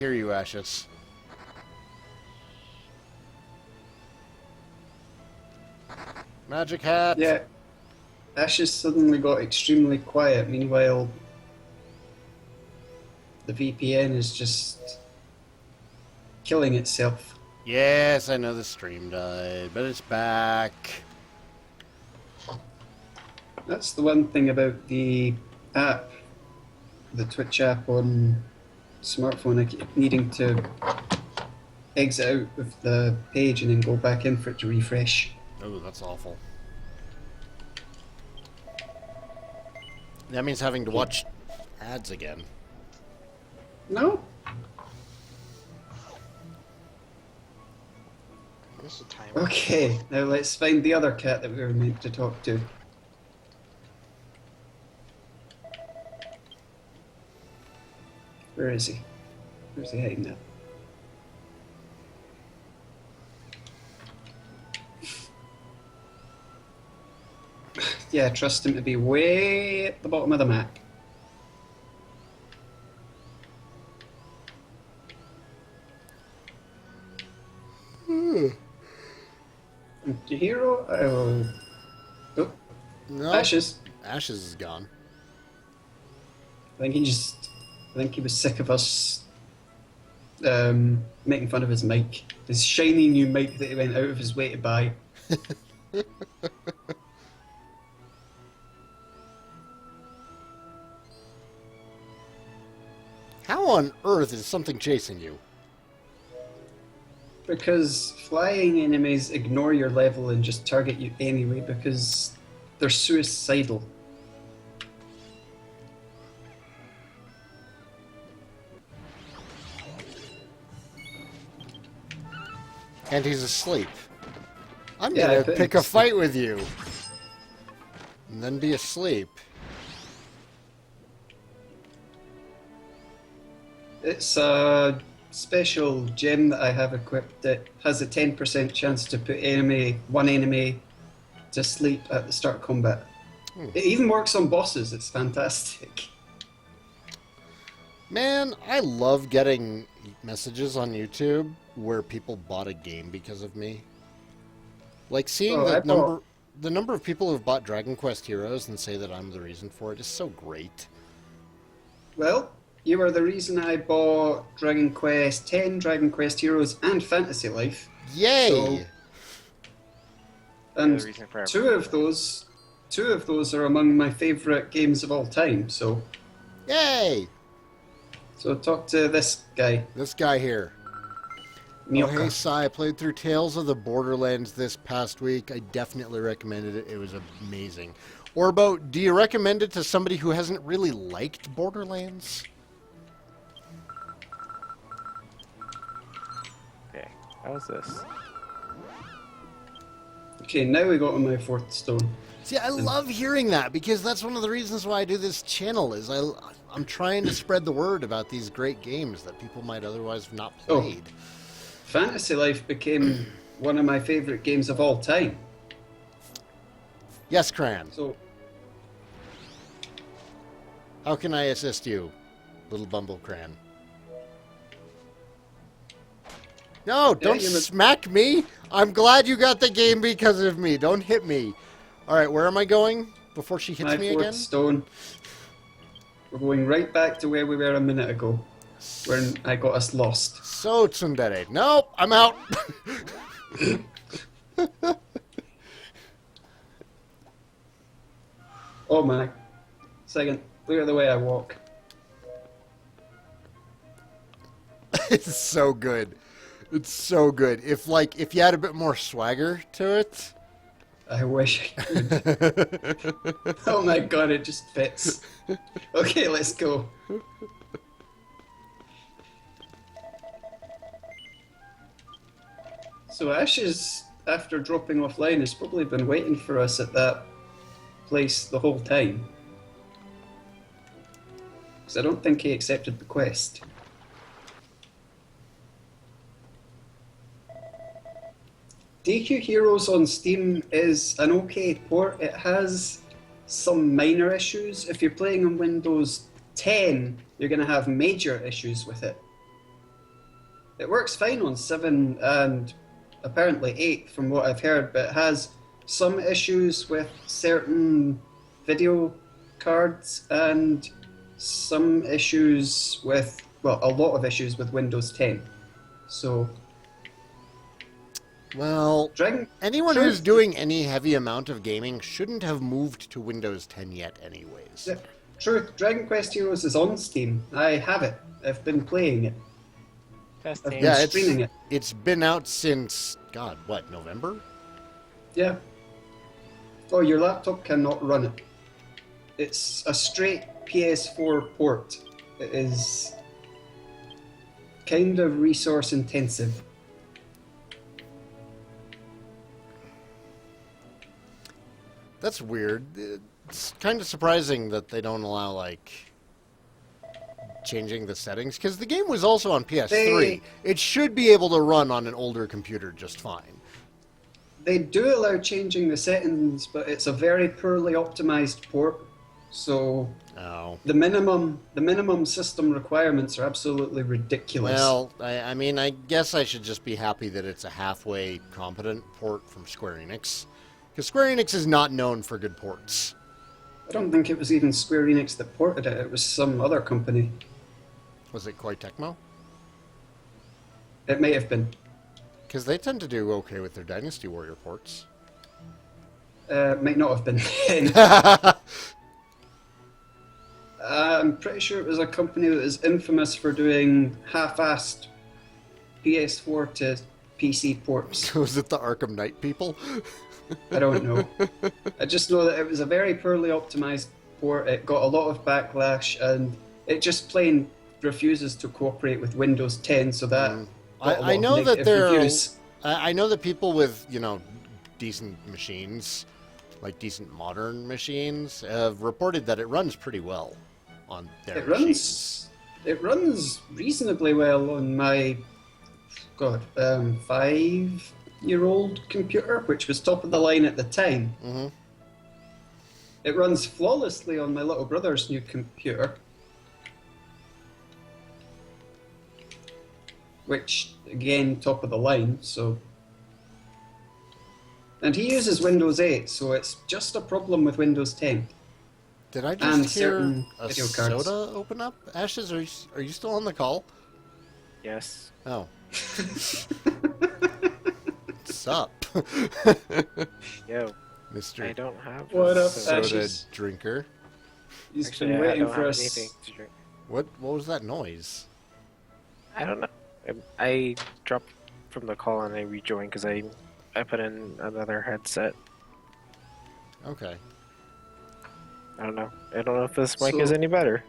Hear you, Ashes. Magic hat. Yeah, Ashes suddenly got extremely quiet. Meanwhile, the VPN is just killing itself. Yes, I know the stream died, but it's back. That's the one thing about the app, the Twitch app on smartphone. I keep needing to exit out of the page and then go back in for it to refresh. Oh, that's awful. That means having to watch ads again. No? This is a timer. Okay, now let's find the other cat that we were meant to talk to. Where is he? Where's he hiding at? Yeah, trust him to be way at the bottom of the map. Empty hero? Oh, No. Ashes. Ashes is gone. I think he was sick of us making fun of his mic. His shiny new mic that he went out of his way to buy. How on earth is something chasing you? Because flying enemies ignore your level and just target you anyway because they're suicidal. And he's asleep. I'm Yeah, I gonna put pick him a to fight with you. And then be asleep. It's a special gem that I have equipped that has a 10% chance to put one enemy to sleep at the start of combat. It even works on bosses, it's fantastic. Man, I love getting messages on YouTube where people bought a game because of me. Like seeing the number of people who've bought Dragon Quest Heroes and say that I'm the reason for it is so great. Well, you were the reason I bought Dragon Quest X, Dragon Quest Heroes, and Fantasy Life. Yay! So, and The reason for two of those are among my favourite games of all time. So Yay! talk to this guy, This guy here. Oh, Mioka. hey, Sai, I played through Tales of the Borderlands this past week. I definitely recommended it. It was amazing. Orbo, do you recommend it to somebody who hasn't really liked Borderlands? Okay, how was this? Okay, now we got on my fourth stone. See, I love hearing that because that's one of the reasons why I do this channel is I'm trying to spread the word about these great games that people might otherwise have not played. Fantasy Life became one of my favourite games of all time. Yes, Cran. So How can I assist you, little Bumble Cran? No, don't smack me. I'm glad you got the game because of me. Don't hit me. All right, where am I going before she hits my me fourth again? stone. We're going right back to where we were a minute ago, when I got us lost. So, Tsundere. Nope, I'm out. Oh my. Second, look at the way I walk. It's so good. It's so good. If you had a bit more swagger to it. I wish I could. Oh my god, it just fits. Okay, let's go. So Ashes, after dropping offline, has probably been waiting for us at that place the whole time. Because I don't think he accepted the quest. DQ Heroes on Steam is an okay port. It has some minor issues. If you're playing on Windows 10, you're going to have major issues with it. It works fine on 7 and apparently 8 from what I've heard, but it has some issues with certain video cards and some issues with, well, a lot of issues with Windows 10. So, well, anyone who's doing any heavy amount of gaming shouldn't have moved to Windows 10 yet anyways. Yeah, truth, Dragon Quest Heroes is on Steam. I have it. I've been playing it. I've been streaming it. It's been out since, God, what, November? Yeah. Oh, your laptop cannot run it. It's a straight PS4 port. It is kind of resource intensive. That's weird. It's kind of surprising that they don't allow, like, changing the settings, because the game was also on PS3. It should be able to run on an older computer just fine. They do allow changing the settings, but it's a very poorly optimized port. So the minimum system requirements are absolutely ridiculous. Well, I mean, I guess I should just be happy that it's a halfway competent port from Square Enix, because Square Enix is not known for good ports. I don't think it was even Square Enix that ported it. It was some other company. Was it Koei Tecmo? It may have been. Because they tend to do okay with their Dynasty Warrior ports. Might not have been. I'm pretty sure it was a company that is infamous for doing half-assed PS4 to PC ports. Was it the Arkham Knight people? I don't know. I just know that it was a very poorly optimized port. It got a lot of backlash, and it just plain refuses to cooperate with Windows 10. So that I know that I know that people with decent machines, like decent modern machines, have reported that it runs pretty well on their machines. It runs reasonably well on my 5-year-old computer, which was top of the line at the time. Mm-hmm. It runs flawlessly on my little brother's new computer, which again top of the line. So, and he uses Windows 8, so it's just a problem with Windows 10. Did I just hear a soda open up? Ashes, are you still on the call? Yes. Oh. What's up? Yo, Mr. I don't have what up, soda Ashes? drinker. He's Actually, been I waiting don't for have us. anything to drink. What was that noise? I don't know. I dropped from the call and I rejoined because I put in another headset. Okay. I don't know. I don't know if this mic is any better.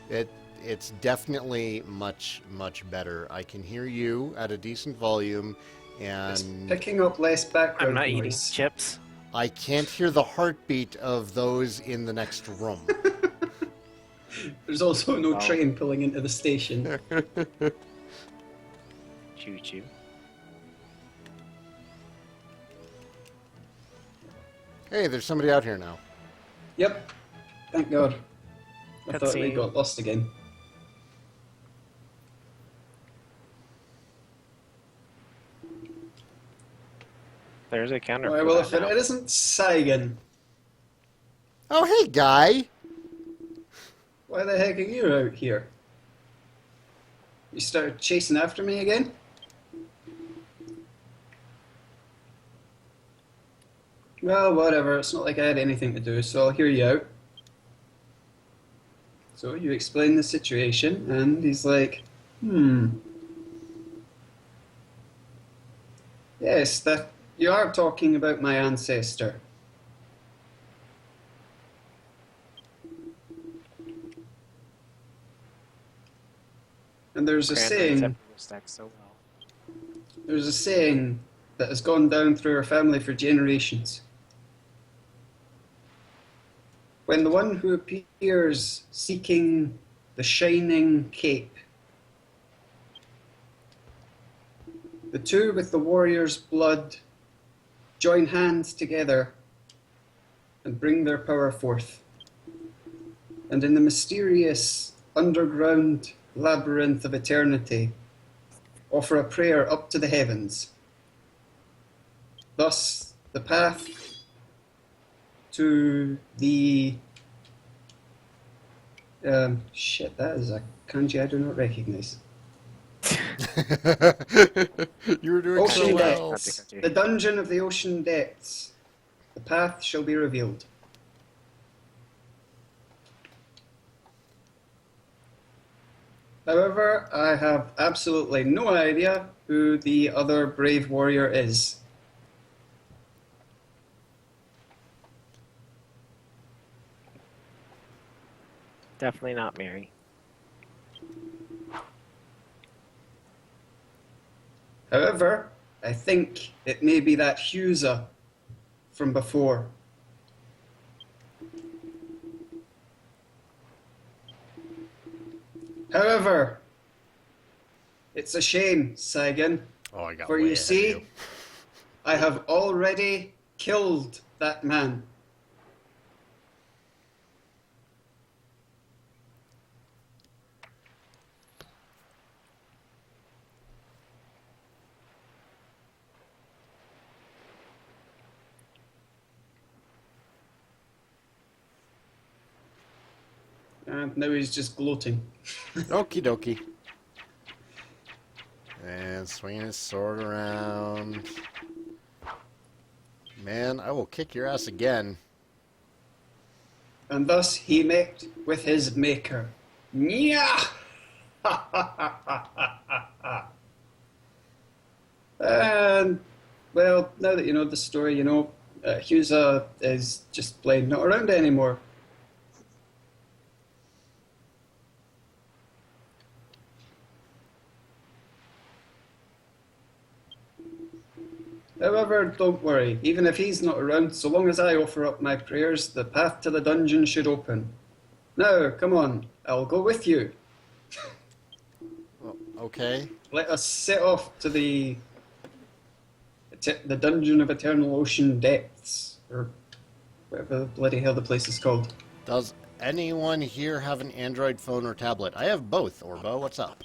It's definitely much better. I can hear you at a decent volume, and It's picking up less background I'm not noise. eating chips. I can't hear the heartbeat of those in the next room. There's also no train pulling into the station. Choo choo. Hey, there's somebody out here now. Yep. Thank God. I thought we Cutscene. got lost again. There's a counter. Alright, for well, that if it now. isn't Saigan, Oh, hey, guy. why the heck are you out here? You started chasing after me again? Well, whatever. It's not like I had anything to do, so I'll hear you out. So you explain the situation, and he's like, Yes, that you are talking about my ancestor. And there's a saying. There's a saying that has gone down through our family for generations. When the one who appears seeking the shining cape, the two with the warrior's blood join hands together and bring their power forth. And in the mysterious underground labyrinth of eternity, offer a prayer up to the heavens. Thus, the path to the... shit, that is a kanji I do not recognize. You were doing Ocean so well. depths. The dungeon of the ocean depths. The path shall be revealed. However, I have absolutely no idea who the other brave warrior is. Definitely not Mary. However, I think it may be that Husa from before. However, it's a shame, Saigan. Oh, I got For way you ahead of see, you. I have already killed that man. And now he's just gloating. Okie dokie. And swinging his sword around. Man, I will kick your ass again. And thus he met with his maker. Nya! And, well, now that you know the story, you know, Husa is just plain not around anymore. However, don't worry, even if he's not around, so long as I offer up my prayers, the path to the dungeon should open. Now, come on, I'll go with you. Oh, okay. Let us set off to the dungeon of eternal ocean depths, or whatever the bloody hell the place is called. Does anyone here have an Android phone or tablet? I have both, Orbo. What's up?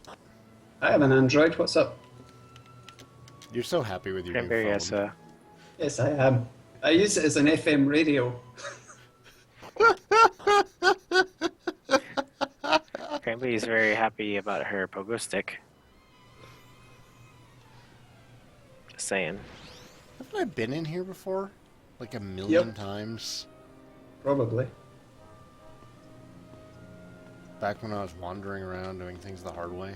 I have an Android, what's up? You're so happy with your Cranberry new has phone. a... Yes, I am. I use it as an FM radio. Cranberry's very happy about her pogo stick. Just saying. Haven't I been in here before? Like a million Yep. times? Probably. Back when I was wandering around doing things the hard way.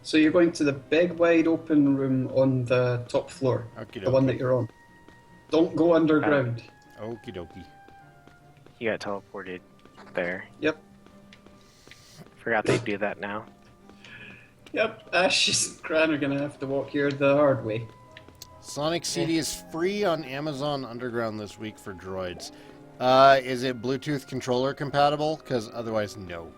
So you're going to the big wide open room on the top floor, Okie the one dokie. that you're on. Don't go underground. Okie dokie. You got teleported there. Yep. Forgot they do that now. Yep, Ashes and Cran are going to have to walk here the hard way. Sonic CD is free on Amazon Underground this week for droids. Is it Bluetooth controller compatible? Because otherwise, no.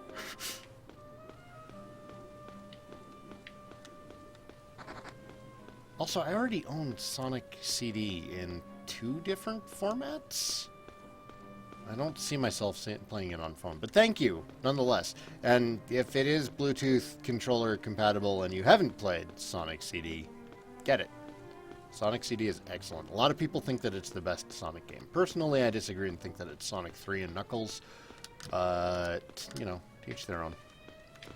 Also, I already own Sonic CD in 2 different formats. I don't see myself playing it on phone, but thank you, nonetheless. And if it is Bluetooth controller compatible and you haven't played Sonic CD, get it. Sonic CD is excellent. A lot of people think that it's the best Sonic game. Personally, I disagree and think that it's Sonic 3 and Knuckles. But, you know, to each their own.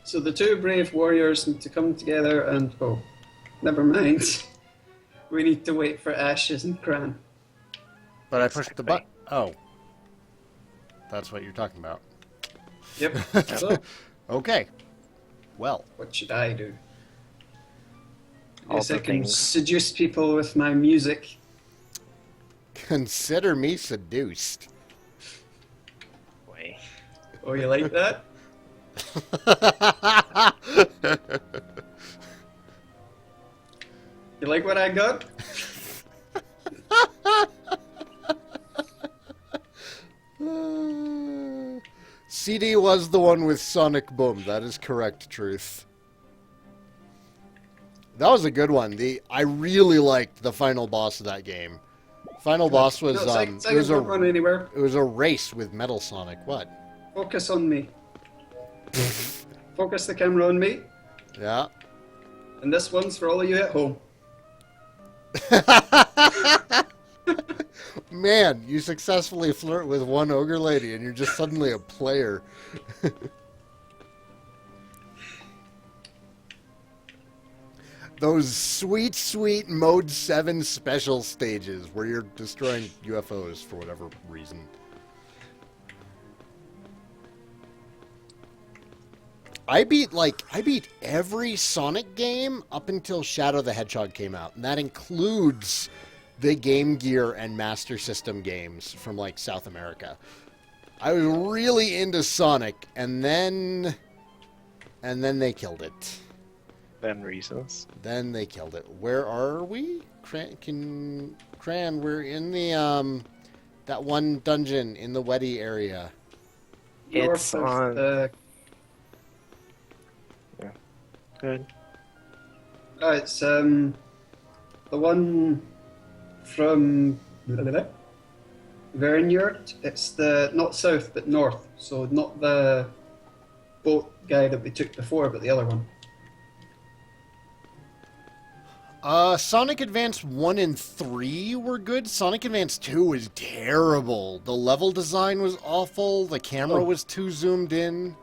So the two brave warriors need to come together and, oh, never mind. We need to wait for Ashes and Cran. But I pushed the button. Oh. That's what you're talking about. Yep. So, Okay. Well. what should I do? All Yes, I the can things. seduce people with my music. Consider me seduced. Way. Oh, you like that? You like what I got? CD was the one with Sonic Boom. That is correct, Truth. That was a good one. I really liked the final boss of that game. Final boss was No, Saigan don't run anywhere. it was a race with Metal Sonic. What? Focus on me. Focus the camera on me. Yeah. And this one's for all of you at home. Man, you successfully flirt with one ogre lady and you're just suddenly a player. Those sweet, sweet Mode 7 special stages where you're destroying UFOs for whatever reason. I beat every Sonic game up until Shadow the Hedgehog came out, and that includes the Game Gear and Master System games from like South America. I was really into Sonic, and then they killed it. Then reasons. Then they killed it. Where are we? Cran, we're in the that one dungeon in the Weddy area. It's North on. of Yeah. Good. Oh, it's the one from Vernyard. It's the not south but north, so not the boat guy that we took before, but the other one. Sonic Advance 1 and 3 were good. Sonic Advance 2 was terrible. The level design was awful. The camera was too zoomed in.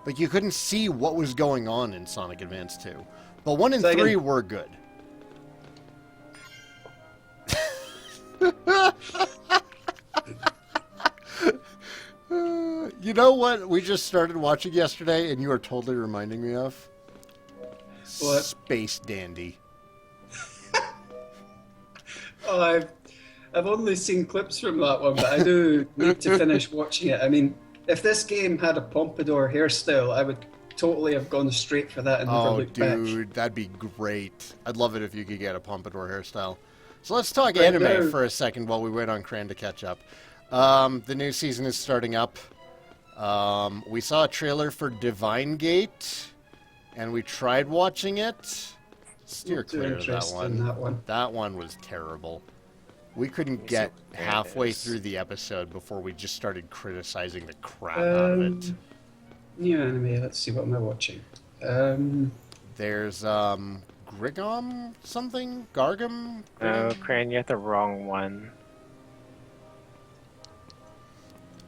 Like, you couldn't see what was going on in Sonic Advance 2. But 1 and 3 were good. You know what we just started watching yesterday and you are totally reminding me of? What? Space Dandy. Oh, I've only seen clips from that one, but I do need to finish watching it. I mean, if this game had a pompadour hairstyle, I would totally have gone straight for that and never looked back. Oh, dude, that'd be great. I'd love it if you could get a pompadour hairstyle. So let's talk anime for a second while we wait on Cran to catch up. The new season is starting up. We saw a trailer for Divine Gate, and we tried watching it. Steer clear of that one. That one was terrible. We couldn't get halfway through the episode before we just started criticizing the crap out of it. New anime, let's see, what am I watching? There's Grigom something? Gargum? Oh, Cran, you have the wrong one.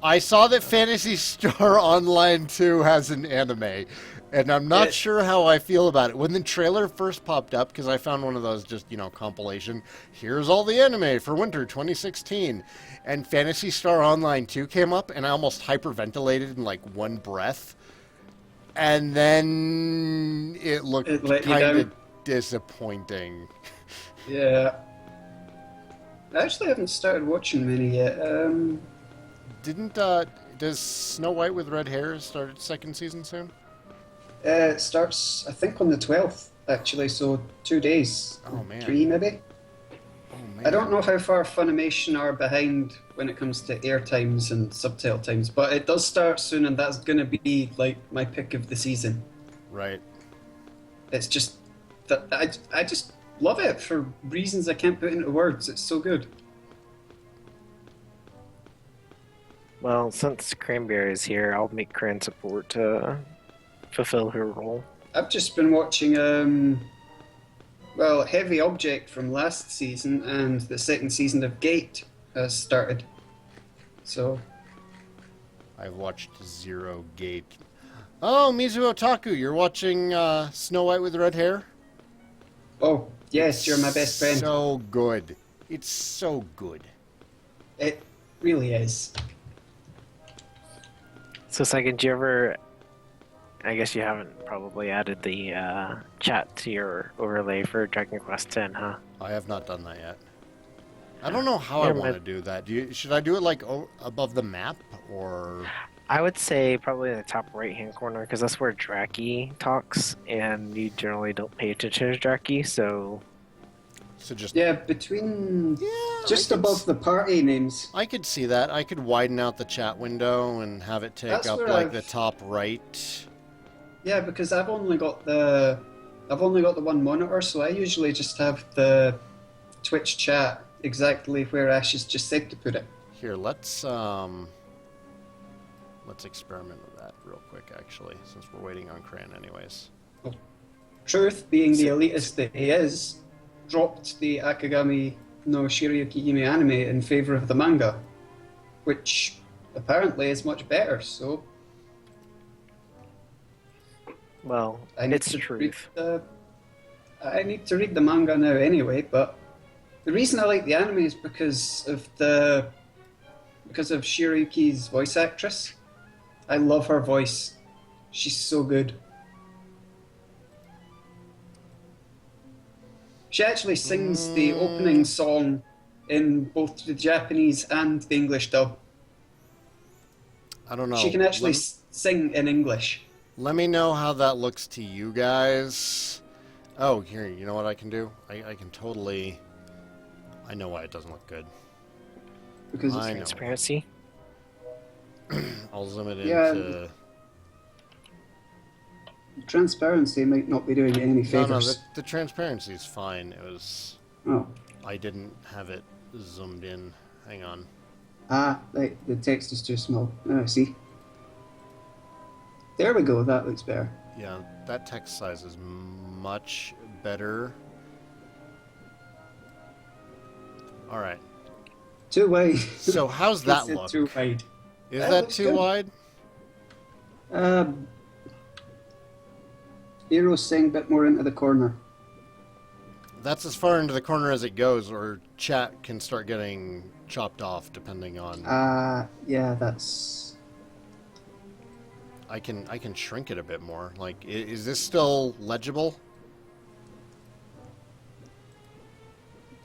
I saw that Phantasy Star Online 2 has an anime, and I'm not sure how I feel about it. When the trailer first popped up, because I found one of those just, compilation, here's all the anime for winter 2016, and Phantasy Star Online 2 came up, and I almost hyperventilated in, like, one breath, and then it looked kind of disappointing. Yeah. I actually haven't started watching many yet. Does Snow White with Red Hair start its second season soon? It starts, I think, on the 12th, actually, so 2 days. Oh, man. 3, maybe? Oh, man. I don't know how far Funimation are behind when it comes to air times and subtitle times, but it does start soon, and that's going to be, like, my pick of the season. Right. It's just that I just love it for reasons I can't put into words. It's so good. Well, since Cranberry is here, I'll make Cran support to fulfill her role. I've just been watching, Heavy Object from last season, and the second season of Gate has started. So, I've watched Zero Gate. Oh, Mizu Otaku, you're watching Snow White with Red Hair? oh, yes, you're my best friend. So good. It's so good. It really is. So, Saigan, do you ever... I guess you haven't probably added the chat to your overlay for Dragon Quest X, huh? I have not done that yet. I don't know how I want to do that. Should I do it like above the map, or...? I would say probably in the top right-hand corner, because that's where Draki talks, and you generally don't pay attention to Draki, so... So just... Yeah, between... Yeah, just above the party names. I could see that. I could widen out the chat window and have it take up like the top right. Yeah, because I've only got the one monitor, so I usually just have the Twitch chat exactly where Ash has just said to put it. Here, let's experiment with that real quick, actually, since we're waiting on Cran anyways. Oh. Truth, being the elitist that he is, dropped the Akagami no Shirayuki Hime anime in favour of the manga, which apparently is much better, so... Well, it's truth. I need to read the manga now anyway, but the reason I like the anime is because of Shirayuki's voice actress. I love her voice. She's so good. She actually sings the opening song in both the Japanese and the English dub. I don't know. She can actually sing in English. Let me know how that looks to you guys. Oh, here, you know what I can do? I can totally... I know why it doesn't look good. Because it's transparency? I'll zoom it into... Transparency might not be doing you any favors. No, the transparency is fine. It was... Oh. I didn't have it zoomed in. Hang on. Ah, right, the text is too small. Oh, I see. There we go, that looks better. Yeah, that text size is much better. Alright. Too wide. So how's that look? Too wide. Is that too wide? Heroes saying a bit more into the corner. That's as far into the corner as it goes, or chat can start getting chopped off depending on... yeah, that's... I can shrink it a bit more. Like, is this still legible?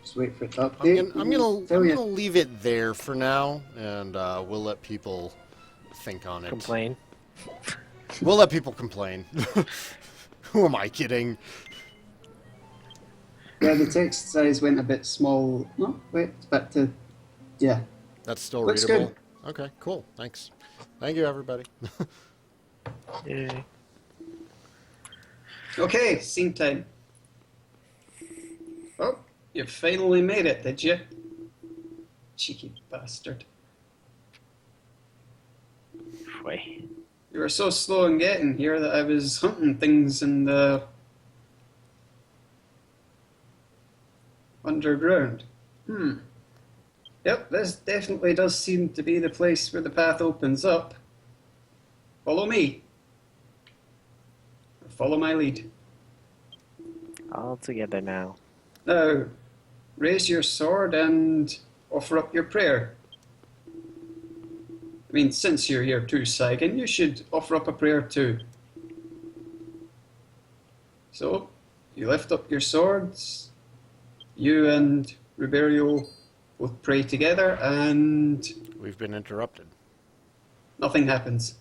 Just wait for it to update. I'm gonna leave it there for now, and we'll let people think on it. Complain. We'll let people complain. Who am I kidding? Yeah, the text size went a bit small. No, wait, it's back to... Yeah. That's still Looks readable? good. Okay, cool. Thanks. Thank you, everybody. Yay. Okay, scene time. Oh, you finally made it, did you? Cheeky bastard. Wait. You were so slow in getting here that I was hunting things in the... underground. Yep, this definitely does seem to be the place where the path opens up. Follow me. Or follow my lead. All together now. Now, raise your sword and offer up your prayer. I mean, since you're here too, Saigan, you should offer up a prayer too. So, you lift up your swords, you and LBRY both pray together, and... We've been interrupted. Nothing happens.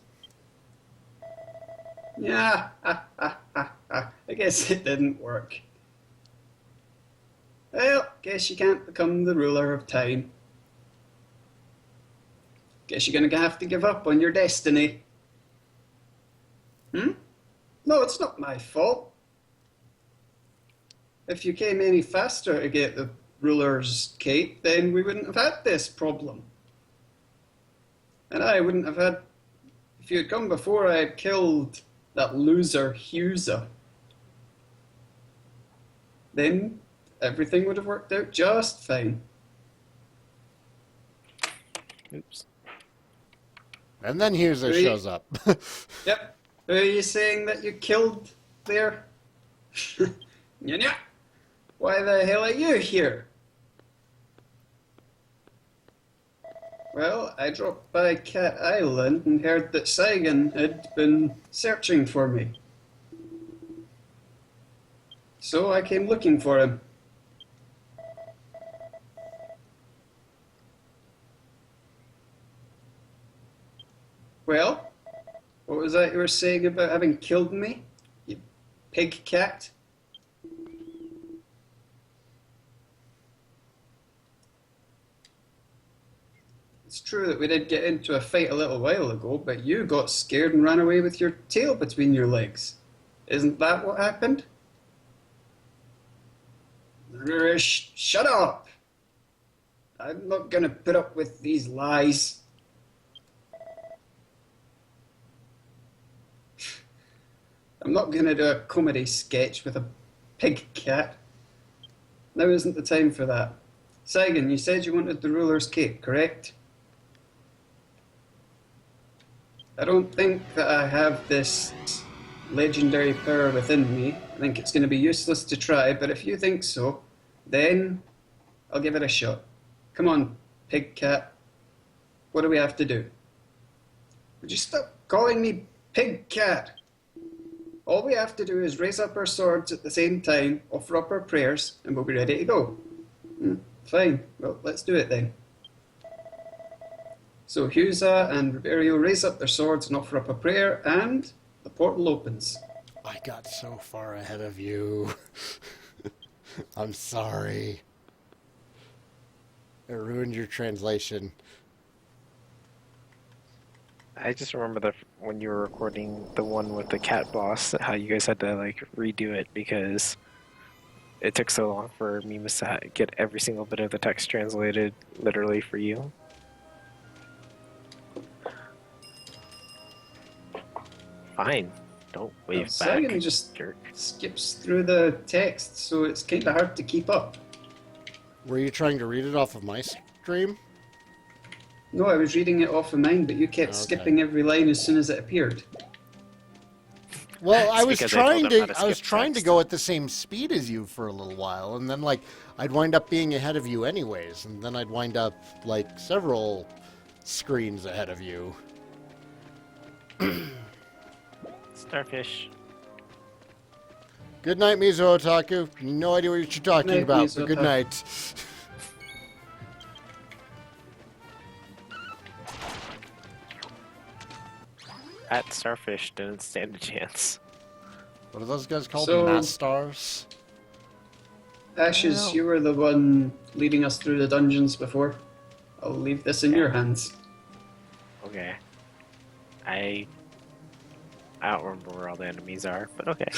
Yeah, I guess it didn't work. Well, guess you can't become the ruler of time. Guess you're gonna have to give up on your destiny. No, it's not my fault. If you came any faster to get the ruler's cape, then we wouldn't have had this problem. And I wouldn't have had... If you had come before I had killed that loser Husa, then everything would have worked out just fine. Oops. And then Husa shows up. Yep. Who are you saying that you killed there? Nya. Why the hell are you here? Well, I dropped by Cat Island and heard that Saigan had been searching for me. So I came looking for him. Well, what was that you were saying about having killed me, you pig cat? It's true that we did get into a fight a little while ago, but you got scared and ran away with your tail between your legs. Isn't that what happened? Shut up! I'm not gonna put up with these lies. I'm not going to do a comedy sketch with a pig cat. Now isn't the time for that. Saigan, you said you wanted the ruler's cape, correct? I don't think that I have this legendary power within me. I think it's going to be useless to try, but if you think so, then I'll give it a shot. Come on, pig cat. What do we have to do? Would you stop calling me pig cat? All we have to do is raise up our swords at the same time, offer up our prayers, and we'll be ready to go. Fine. Well, let's do it then. So Huza and Riberio raise up their swords and offer up a prayer, and the portal opens. I got so far ahead of you. I'm sorry. It ruined your translation. I just remember that when you were recording the one with the cat boss, how you guys had to like redo it because it took so long for Mimas to get every single bit of the text translated literally for you. Fine, don't wave back. Saigan just jerk. skips through the text, so it's kind of hard to keep up. Were you trying to read it off of my stream? No, I was reading it off of mine, but you kept skipping every line as soon as it appeared. Well, I was trying to text. go at the same speed as you for a little while, and then like I'd wind up being ahead of you anyways, and then I'd wind up like several screens ahead of you. Starfish. Good night, Mizo Otaku. No idea what you're talking Night, about, Mizo but good Otaku. night. That starfish didn't stand a chance. What are those guys called? So- Mass stars? Ashes, Well- you were the one leading us through the dungeons before. I'll leave this in your hands. Okay. I don't remember where all the enemies are, but okay.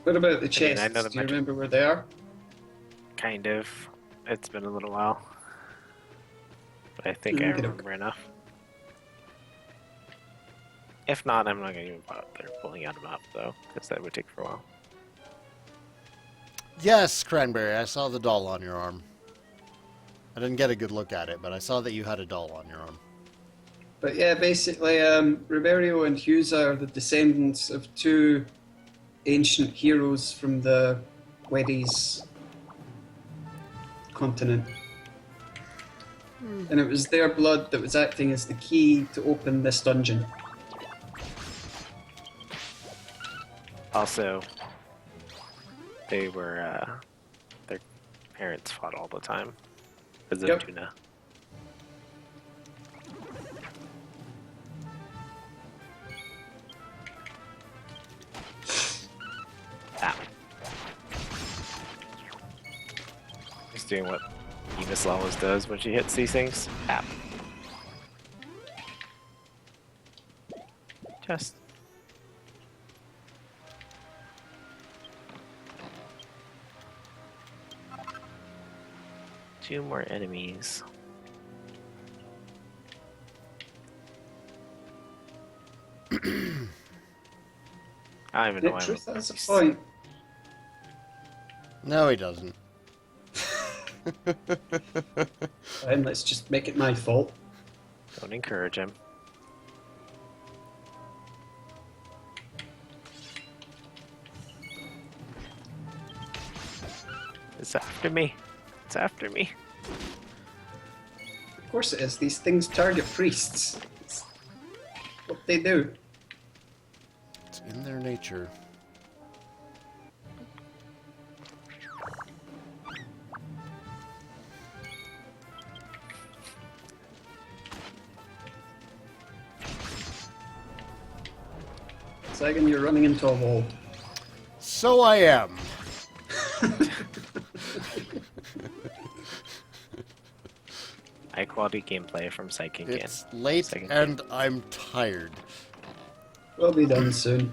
What about the I mean, chests? I know the Do you magic- remember where they are? Kind of. It's been a little while. But I think I Okay, remember enough. If not, I'm not going to even bother pulling out a map, though, because that would take for a while. Yes, Cranberry, I saw the doll on your arm. I didn't get a good look at it, but I saw that you had a doll on your arm. But yeah, basically, Riberio and Huza are the descendants of two ancient heroes from the Weddies continent. And it was their blood that was acting as the key to open this dungeon. Also, they were, their parents fought all the time because of Yep. tuna. Ow. Just doing what Evis always does when she hits these things. Ow. Just. Two more enemies. I don't even know Yeah, why truth I'm has a point. No, he doesn't. Fine, let's just make it my fault. Don't encourage him. It's after me. It's after me. Of course it is. These things target priests. It's what they do. It's in their nature. Saigan, you're running into a wall. So I am. High quality gameplay from Saigan. It's late Second and I'm tired. We'll be done soon.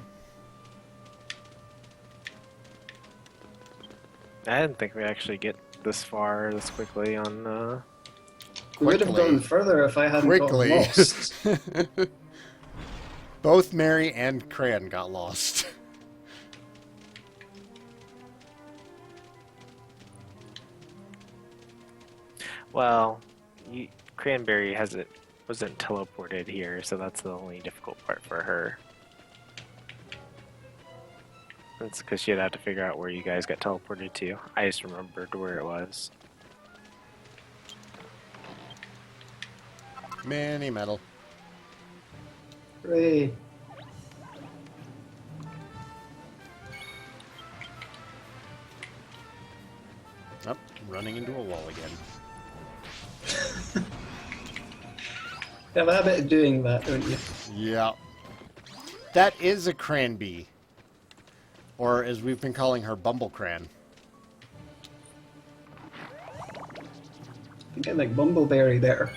I didn't think we'd actually get this far this quickly on. We would have Quickly. gone further if I hadn't Quickly. gotten lost. Both Mary and Cran got lost. Well, Cranberry wasn't teleported here, so that's the only difficult part for her. That's because she'd have to figure out where you guys got teleported to. I just remembered where it was. Mini medal. Hooray. Oh, running into a wall again. You have a habit of doing that, don't you? Yeah. That is a Cranbee. Or as we've been calling her, Bumblecran. I think I like Bumbleberry there.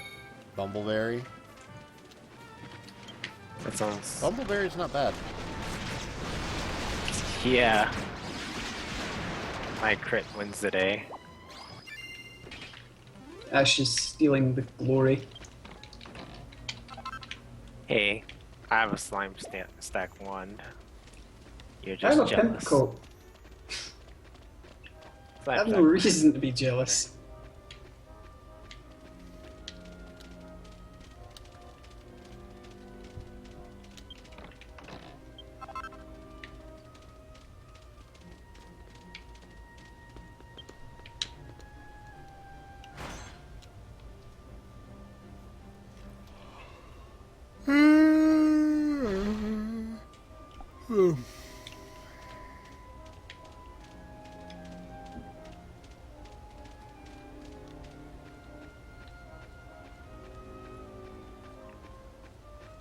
Bumbleberry. That sounds... Bumbleberry's not bad. Yeah. My crit wins the day. Ash is stealing the glory. Hey, I have a slime stack wand. You're I have just a pimp jealous. coat. I Slime have no stack. reason to be jealous.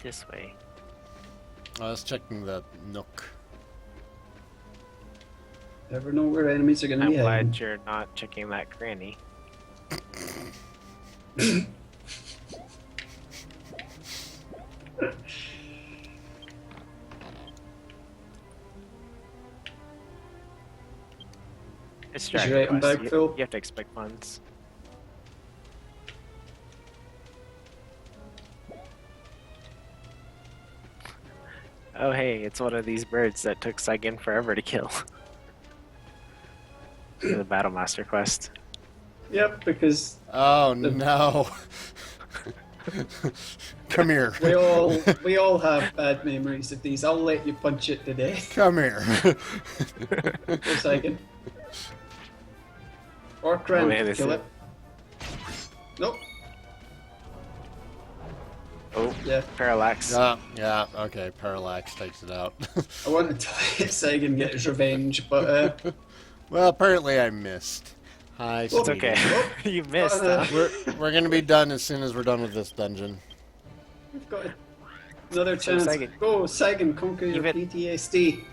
This way. I was checking the nook. Never know where enemies are going to I'm be hiding. glad you're not checking that granny. It's Is your Dragon item Quest. bag full? You have to expect puns. Oh hey, it's one of these birds that took Saigan forever to kill. In the Battle Master quest. Yep, because Oh no. Come here. we all have bad memories of these. I'll let you punch it to death. Come here. Go Saigan. Or Cran, Oh, man, this kill is- it. Nope. Oh, Yeah. Parallax. Yeah, okay, Parallax takes it out. I wanted to let Saigan get his revenge, but Well, apparently I missed. Hi, It's It's Sweetie. okay. you missed, huh? We're gonna be done as soon as we're done with this dungeon. we've got another So chance. Saigan- Go, Saigan, conquer your Even- PTSD.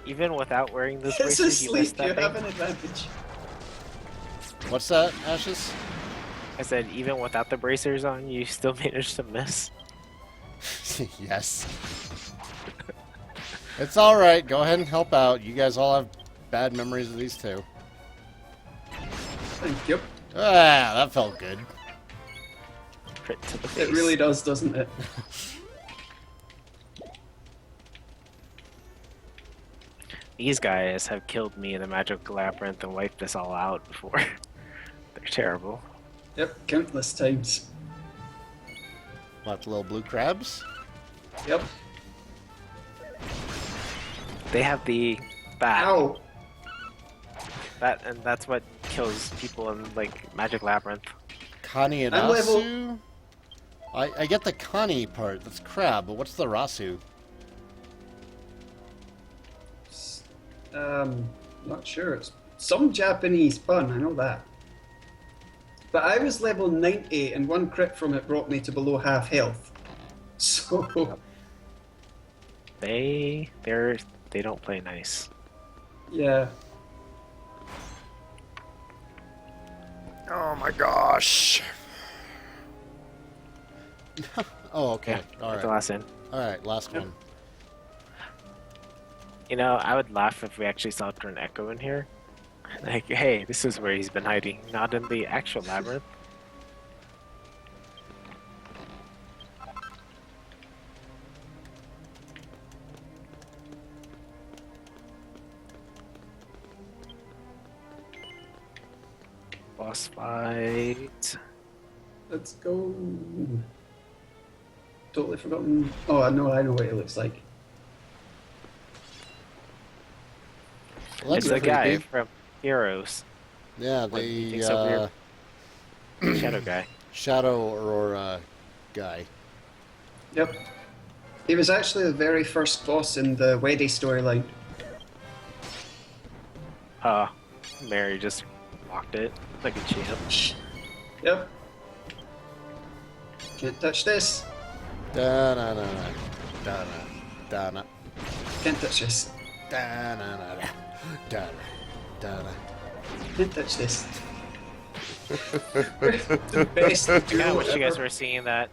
Even without wearing those It's braces, you missed asleep, you that have thing? an advantage. What's that, Ashes? I said, even without the bracers on, you still managed to miss. Yes. It's alright, go ahead and help out. You guys all have bad memories of these two. Thank you. Ah, that felt good. Crit to the face. It really does, doesn't it? These guys have killed me in the Magic Labyrinth and wiped us all out before. They're terrible. Yep, countless times. What, little blue crabs? Yep. They have that, Ow! and that's what kills people in like Magic Labyrinth. Kani and I'm level- Asu? I get the Kani part, that's crab, but what's the Rasu? Not sure. It's some Japanese pun, I know that. But I was level 90 and one crit from it brought me to below half health. So, They don't play nice. yeah. Oh my gosh. Oh, okay. Get the Alright. last in. Alright, last Yep. one. You know, I would laugh if we actually saw an Echo in here. Like, hey, this is where he's been hiding, not in the actual labyrinth. boss fight. Let's go. Totally forgotten. Oh, I know what it looks like. Well, It's that's the guy creepy. from Heroes. Yeah, When he the takes over Shadow guy. Shadow Aurora guy. Yep. He was actually the very first boss in the Weddy storyline. Mary just blocked it like a champ. Yep. Can't touch this. Da-na-na-na. Da-na. Can't touch this. Da-na-na-na. Da-na. Da-na. Can't touch this. The best I duo wish you guys ever. were singing that,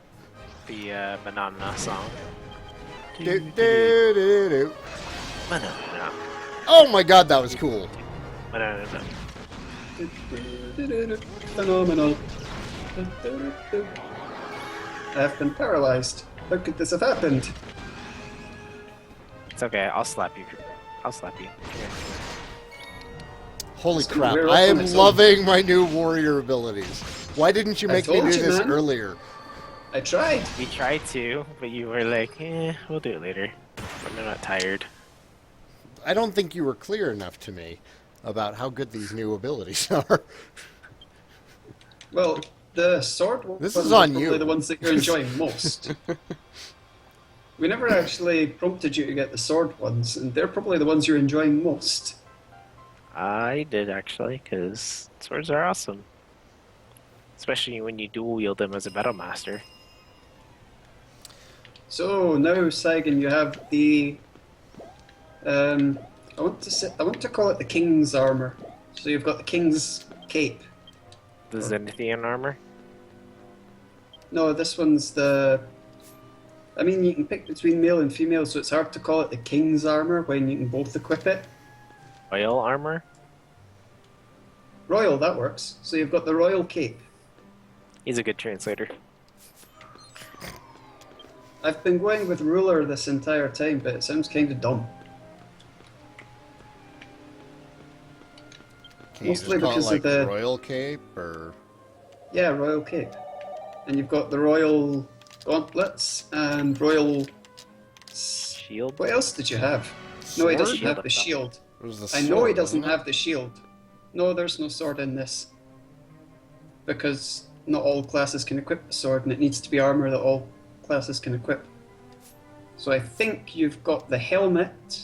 the Banana song. Do-do-do-do. Banana. Oh my god, that was cool. Banana. Phenomenal. I've been paralyzed. How could this have happened? It's okay, I'll slap you. I'll slap you. Here. Holy It's crap, weird I on am its own. loving my new warrior abilities. Why didn't you I make me told do you, this man. earlier? I tried. We tried to, but you were like, we'll do it later. I'm not tired. I don't think you were clear enough to me about how good these new abilities are. Well, the sword This ones is are on probably you. the ones that you're enjoying most. We never actually prompted you to get the sword ones, and they're probably the ones you're enjoying most. I did actually, because swords are awesome. Especially when you dual wield them as a battle master. So now, Saigan, you have the. I want to call it the King's armor. So you've got the King's cape. The Zenithian armor. No, this one's the. I mean, you can pick between male and female, so it's hard to call it the King's armor when you can both equip it. Oil armor. Royal, that works. So you've got the Royal cape. He's a good translator. I've been going with ruler this entire time, but it sounds kind of dumb. Can you Mostly just call it because of like the- royal cape or Yeah, Royal cape. And you've got the Royal gauntlets and Royal. Shield. What else did you have? No, he sword? doesn't Shield have the up top. shield. It was the I know he sword, doesn't wasn't it? have the shield. No, there's no sword in this. Because not all classes can equip the sword, and it needs to be armor that all classes can equip. So I think you've got the helmet,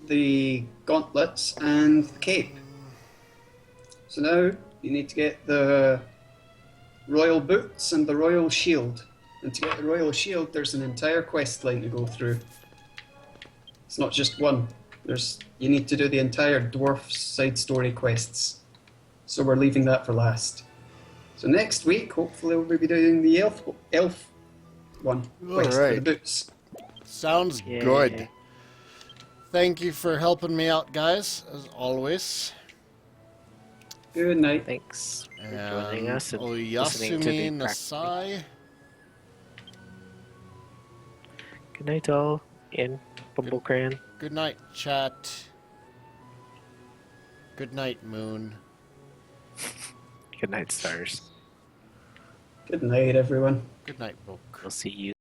the gauntlets, and the cape. So now you need to get the royal boots and the royal shield. And to get the royal shield, there's an entire quest line to go through. It's not just one. You need to do the entire dwarf side story quests. So we're leaving that for last. So next week, hopefully, we'll be doing the elf one quest for the Alright. boots. Sounds Yay. good. Thank you for helping me out, guys, as always. Good night. Thanks for joining us and listening to Oyasumi the practice. Nasai. Good night, all. In Bumblecran. Good night, chat. Good night, Moon. Good night, stars. Good night, everyone. Good night, Book. We'll see you